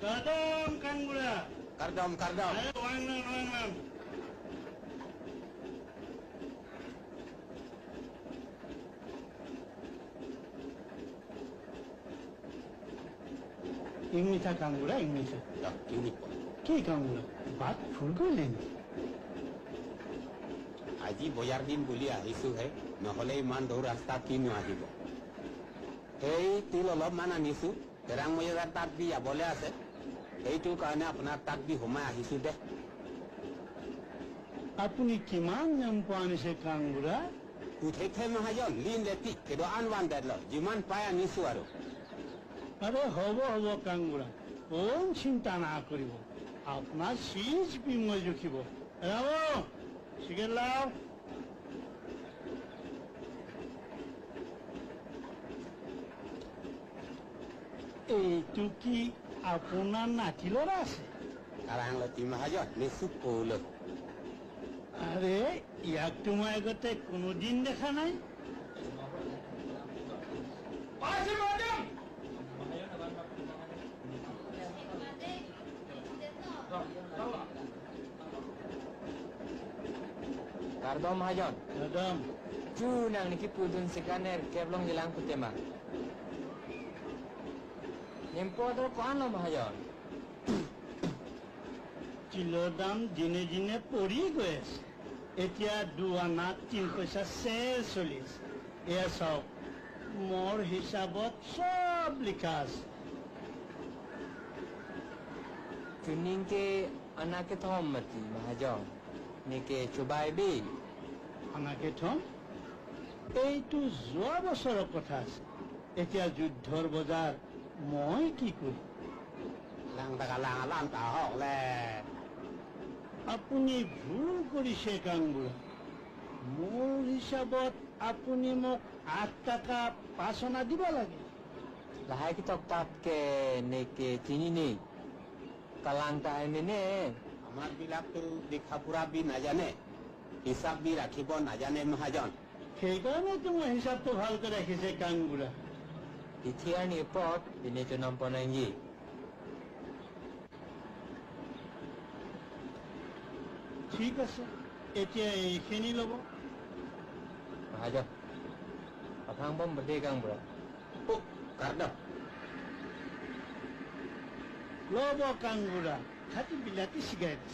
Kardom Kang Bura. Kardom. Ayo wang. Ingmita Kang Bura, Ingmita. Ya, ini po. Ki Kang Bura? Baat bhul korlen. আজি বজাৰ দিন বুলি আহিছো হে নহলে ইমান দূৰ ৰাস্তা কিনো আহিব এই তিল অলপমান আনিছো তেৰাং মজাৰ তাত দি যাবলৈ আছে এইটোৰ কাৰণে আপোনাৰ তাত দি সোমাই আহিছো দে আপুনি কিমান নেম্পু আনিছে Kang Bura? উঠেই মহাজন লিন লেটি কিন্তু আনৱান্টেড লয় যিমান পাই আনিছো আৰু আরে হব Kang Bura কোন চিন্তা না করিব আপনার সিজ বিময় জুখিব রাবো শিখের লাও এইটো কি আপনার নাতিলর আছে কাৰাং লতি মহাজন নিচু কৌল আরে ইয়াক তোমার আগতে কোনোদিন দেখা নাই Kardom Mahajon. Kardom. Nang niki pudun sekaner keblong jelang kutema. Nempo adro koano Mahajon. চিলৰ দাম দিনে দিনে পৰি গৈ আছে এতিয়া 2 আনা 3 পইচা চেৰ চলিছ এয়া চাওক মোৰ হিচাপত সব লিখা আছে Tuning ke anak ke thom mati Mahajon. Nike cobai bi. আনাকে থম এইটো যোৱা বছৰৰ কথা আছে এতিয়া যুদ্ধৰ বজাৰ মই কি কৰিম লাং টাকা লাং তা হক লে আপুনি ভুল কৰিছে Kang Bura মোৰ হিচাপত আপুনি মোক 8 টাকা 5 আনা দিব লাগে Lahai ki tok tap ke nike tini ni. Kalang ta ne. আমাৰ বিলাকটো দেখা পুৰা বি নাজানে হিচাপ বি ৰাখিব নাজানে মহাজন সেইকাৰণেতো মই হিচাপটো ভালকৈ ৰাখিছে Kang Bura Ithiar ni pot ini tu nampak nangi. ঠিক আছে এতিয়া এইখিনি ল'ব Mahajon. Apang bom berde Kang Bura. কাৰ্ডম ল'ব Kang Bura খাটি বিলাতী চিগাৰেট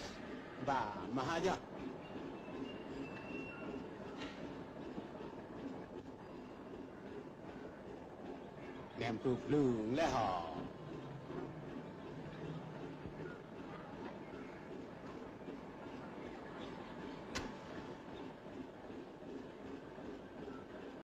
বা মহাজন নেমটো ব্লুং লে হ